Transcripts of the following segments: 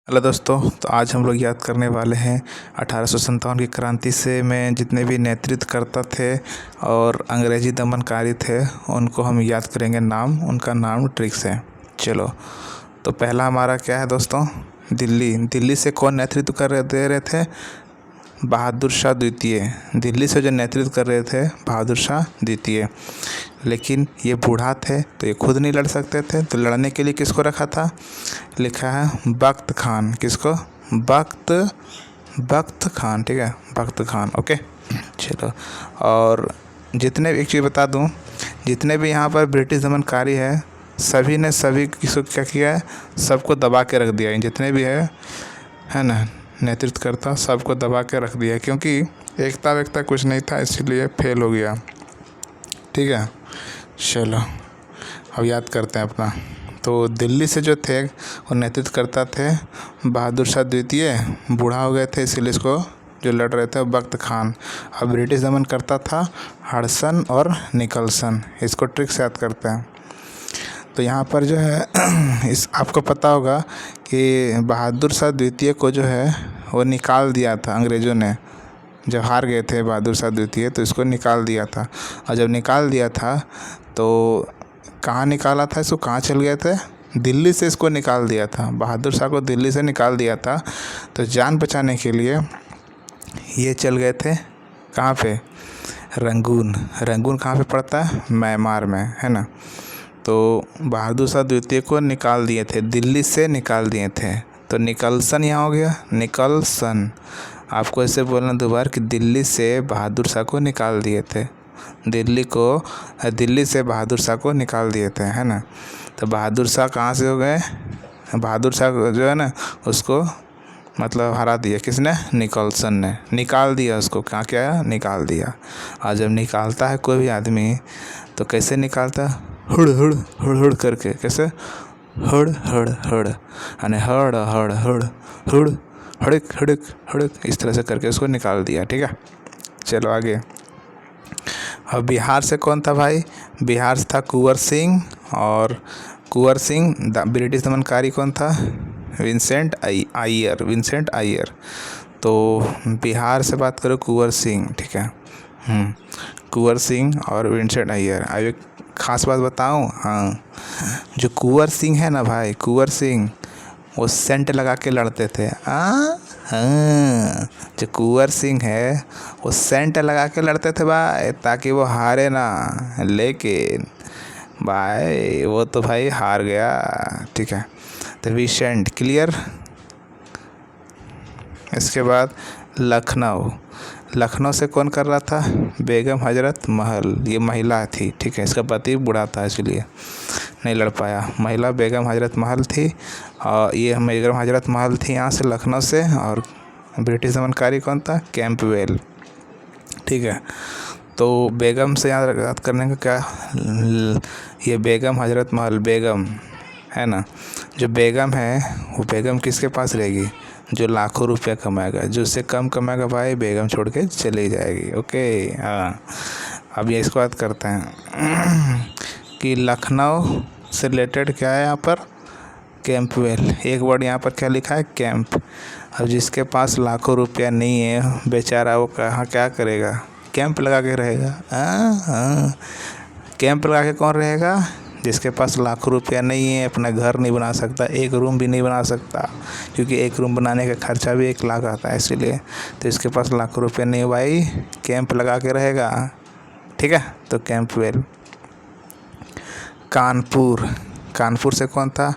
Hello दोस्तों, तो आज हम लोग याद करने वाले हैं 1857 की क्रांति से में जितने भी नेतृत्वकर्ता थे और अंग्रेजी दमनकारी थे उनको हम याद करेंगे उनका नाम ट्रिक से। चलो, तो पहला हमारा क्या है दोस्तों? दिल्ली से कौन नेतृत्व दे रहे थे? बहादुर शाह द्वितीय। दिल्ली से जो नेतृत्व कर रहे थे बहादुर शाह द्वितीय। लेकिन ये बूढ़ा थे तो ये खुद नहीं लड़ सकते थे, तो लड़ने के लिए किसको रखा था? लिखा है बख्त खान। किसको? बख्त खान। ठीक है, बख्त खान। ओके, चलो। और एक चीज़ बता दूं, जितने भी यहाँ पर ब्रिटिश दमनकारी है सभी ने किसको क्या किया है? सबको दबा के रख दिया है। जितने भी है ना नेतृत्वकर्ता, सबको दबा के रख दिया, क्योंकि एकता कुछ नहीं था, इसीलिए फेल हो गया। ठीक है, चलो अब याद करते हैं अपना। तो दिल्ली से जो थे वो नेतृत्व करता थे बहादुर शाह द्वितीय। बूढ़ा हो गए थे इसीलिए इसको जो लड़ रहे थे बख्त खान। अब ब्रिटिश दमन करता था हडसन और निकलसन। इसको ट्रिक से याद करते हैं। तो यहाँ पर जो है इस आपको पता होगा कि बहादुर शाह द्वितीय को जो है वो निकाल दिया था अंग्रेज़ों ने। जब हार गए थे बहादुर शाह द्वितीय तो इसको निकाल दिया था। और जब निकाल दिया था तो कहाँ निकाला था इसको? कहाँ चल गए थे? दिल्ली से इसको निकाल दिया था। बहादुर शाह को दिल्ली से निकाल दिया था। तो जान बचाने के लिए ये चल गए थे कहाँ पे? रंगून। रंगून कहाँ पे पड़ता है? म्यांमार में, है ना। तो बहादुर शाह द्वितीय को निकाल दिए थे, दिल्ली से निकाल दिए थे। तो निकलसन यहाँ हो गया, निकलसन। आपको ऐसे बोलना दोबारा कि दिल्ली से बहादुर शाह को निकाल दिए थे। दिल्ली से बहादुर शाह को निकाल दिए थे, है ना। तो बहादुर शाह कहाँ से हो गए? बहादुर शाह जो है ना उसको मतलब हरा दिया किसने? निकलसन ने। निकाल दिया उसको। कहाँ क्या? निकाल दिया। और जब निकालता है कोई भी आदमी तो कैसे निकालता? हुड़ हुड़ हुड़ हुड़ करके। कैसे? हुड़ हुड़ हुड़, यानी हड़ हड़ हुड़ हुड़ हड़क हड़क हड़क, इस तरह से करके उसको निकाल दिया। ठीक है, चलो आगे। अब बिहार से कौन था भाई? बिहार से था कुंवर सिंह। और कुंवर सिंह ब्रिटिश दमनकारी कौन था? विंसेंट अय्यर। तो बिहार से बात करो कुंवर सिंह। ठीक है, कुंवर सिंह और विंसेंट अय्यर। अब एक खास बात बताऊं, हाँ, जो कुंवर सिंह है ना भाई, कुंवर सिंह वो सेंट लगा के लड़ते थे। हाँ, जो कुंवर सिंह है वो सेंट लगा के लड़ते थे भाई, ताकि वो हारे ना। लेकिन भाई वो तो भाई हार गया। ठीक है, तो विंसेंट क्लियर। इसके बाद लखनऊ से कौन कर रहा था? बेगम हजरत महल। ये महिला थी। ठीक है, इसका पति बूढ़ा था इसलिए नहीं लड़ पाया। महिला बेगम हजरत महल थी। और ये बेगम हजरत महल थी यहाँ से लखनऊ से। और ब्रिटिश दमनकारी कौन था? कैंपबेल। ठीक है, तो बेगम से याद करने का क्या? ये बेगम हजरत महल, बेगम है ना। जो बेगम है वो बेगम किसके पास रहेगी? जो लाखों रुपया कमाएगा। जो उससे कम कमाएगा भाई बेगम छोड़ के चली जाएगी। ओके, हाँ। अब ये इसको याद करते हैं कि लखनऊ से रिलेटेड क्या है यहाँ पर? कैंपबेल। एक वर्ड यहाँ पर क्या लिखा है? कैंप। अब जिसके पास लाखों रुपया नहीं है बेचारा, वो कहाँ क्या करेगा? कैंप लगा के रहेगा। हाँ, कैंप लगा के कौन रहेगा? जिसके पास लाखों रुपया नहीं है, अपना घर नहीं बना सकता, एक रूम भी नहीं बना सकता, क्योंकि एक रूम बनाने का खर्चा भी 1 लाख आता है इसलिए। तो इसके पास लाखों रुपया नहीं भाई, कैंप लगा के रहेगा। ठीक है, तो कैंपबेल। कानपुर से कौन था?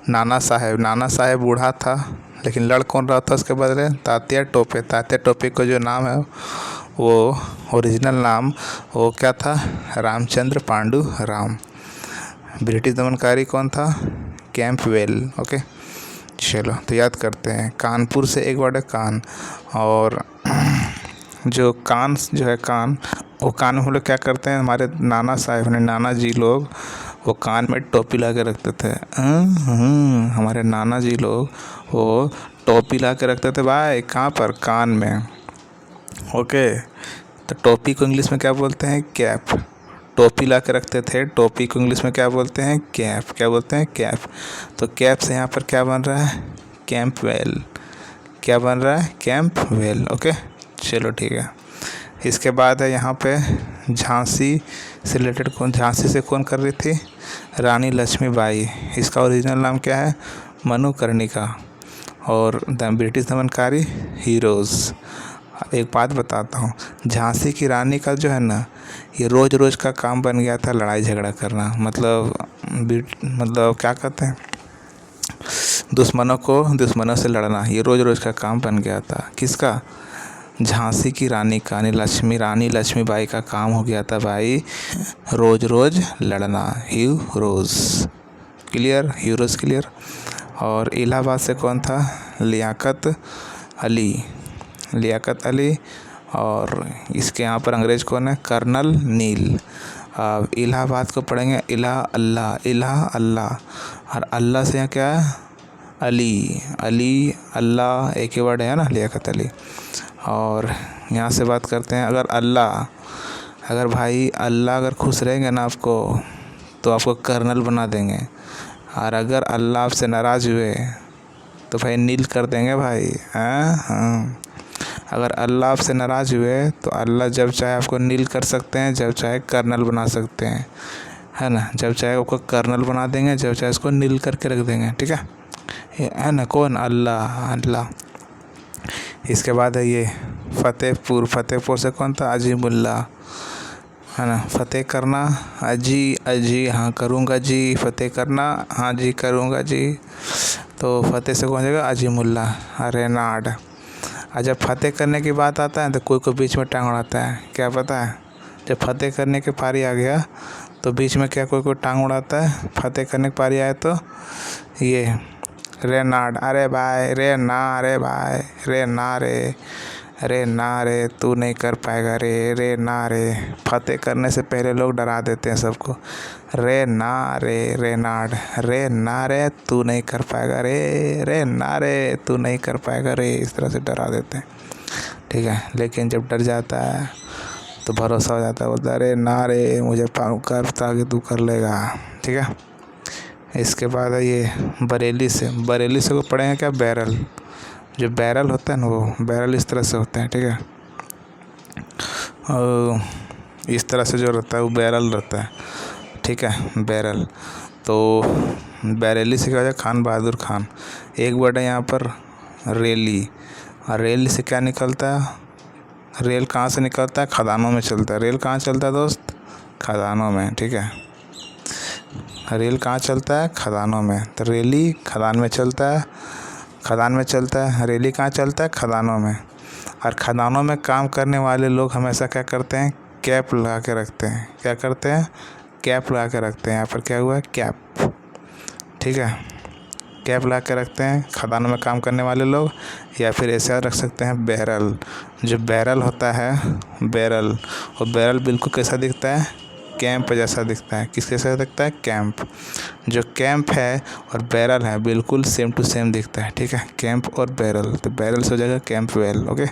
नाना साहेब बूढ़ा था, लेकिन लड़ कौन रहा था उसके बदले? तात्या टोपे को जो नाम है वो ओरिजिनल नाम वो क्या था? रामचंद्र पांडु राम। ब्रिटिश दमनकारी कौन था? कैंपबेल। ओके, चलो तो याद करते हैं। कानपुर से एक वर्ड है कान। और जो कान जो है कान, वो कान में हम लोग क्या करते हैं? हमारे नाना साहब ने, नाना जी लोग वो कान में टोपी ला के रखते थे। हमारे नाना जी लोग वो टोपी ला के रखते थे भाई। कहाँ पर? कान में। ओके, तो टोपी को इंग्लिश में क्या बोलते हैं? कैप। टोपी ला के रखते थे, टोपी को इंग्लिश में क्या बोलते हैं? कैप। क्या बोलते हैं? कैप। तो कैप से यहाँ पर क्या बन रहा है? कैंपवेल। क्या बन रहा है? कैंपवेल। ओके, चलो ठीक है। इसके बाद है यहाँ पे झांसी से रिलेटेड कौन, झांसी से कौन कर रही थी? रानी लक्ष्मीबाई। इसका ओरिजिनल नाम क्या है? मनुकर्णिका। और द ब्रिटिश दमनकारी हीरोज़। एक बात बताता हूँ, झांसी की रानी का जो है ना, ये रोज़ रोज़ का काम बन गया था लड़ाई झगड़ा करना। मतलब क्या कहते हैं, दुश्मनों से लड़ना, ये रोज़ रोज़ का काम बन गया था। किसका? झांसी की रानी का, रानी लक्ष्मीबाई का काम हो गया था भाई रोज़ रोज़ लड़ना। Heroes clear, heroes clear. और इलाहाबाद से कौन था? लियाकत अली। और इसके यहाँ पर अंग्रेज कौन है? कर्नल नील। अब इलाहाबाद को पढ़ेंगे इलाह अल्लाह। और अल्लाह से यहाँ क्या है? अली अल्लाह, एक ही वर्ड है ना, लियाकत अली। और यहाँ से बात करते हैं, अगर भाई अल्लाह अगर खुश रहेंगे ना आपको, तो आपको कर्नल बना देंगे। और अगर अल्लाह आपसे नाराज़ हुए तो भाई नील कर देंगे भाई। हाँ, अगर अल्लाह आपसे नाराज़ हुए तो अल्लाह जब चाहे आपको नील कर सकते हैं, जब चाहे कर्नल बना सकते हैं, है ना। जब चाहे आपको कर्नल बना देंगे, जब चाहे उसको नील करके रख देंगे, ठीक है ना। कौन? अल्लाह। इसके बाद है ये फतेहपुर से कौन था? अजीमुल्ला, है ना। फतेह करना, अजी हाँ करूँगा जी, फतेह करना हाँ जी करूँगा जी। तो फतेह से कौन जाएगा? अजीमुल्ला। रेनाड। और जब फतेह करने की बात आता है तो कोई बीच में टांग उड़ाता है, क्या पता है? जब फतेह करने की पारी आ गया तो बीच में क्या कोई टांग उड़ाता है? फतेह करने की पारी आए तो ये रेनाड। अरे भाई रे ना रे तू नहीं कर पाएगा रे ना रे। फतेह करने से पहले लोग डरा देते हैं सबको। रेनाड, रे ना रे तू नहीं कर पाएगा रे ना रे तू नहीं कर पाएगा रे, इस तरह से डरा देते हैं, ठीक है। लेकिन जब डर जाता है तो भरोसा हो जाता है, बोलता है अरे ना रे मुझे कर ताकि तू कर लेगा, ठीक है। इसके बाद है ये बरेली से को पढ़ेंगे क्या? बैरल। जो बैरल होता है ना, वो बैरल इस तरह से होता है, ठीक है। और इस तरह से जो रहता है वो बैरल रहता है, ठीक है, बैरल। तो बैरेली से क्या हो जाए? खान बहादुर खान। एक वर्ड है यहाँ पर रेली। और रेल से क्या निकलता है? रेल कहाँ से निकलता है? खदानों में चलता है। रेल कहाँ चलता है दोस्त? खदानों में, ठीक है। रेल कहाँ चलता है? खदानों में। तो रेली खदान में चलता है, रेली कहाँ चलता है? खदानों में। और खदानों में काम करने वाले लोग हमेशा क्या करते हैं? कैप लगा के रखते हैं। क्या करते हैं? कैप लगा के रखते हैं। यहाँ पर क्या हुआ है? कैप, ठीक है, कैप लगा के रखते हैं खदानों में काम करने वाले लोग। या फिर ऐसे रख सकते हैं बैरल। जो बैरल होता है, और बैरल बिल्कुल कैसा दिखता है? कैंप जैसा दिखता है। किस जैसा दिखता है? कैंप। जो कैंप है और बैरल है बिल्कुल सेम टू सेम दिखता है, ठीक है, कैंप और बैरल। तो बैरल से हो जाएगा कैंपवेल। ओके।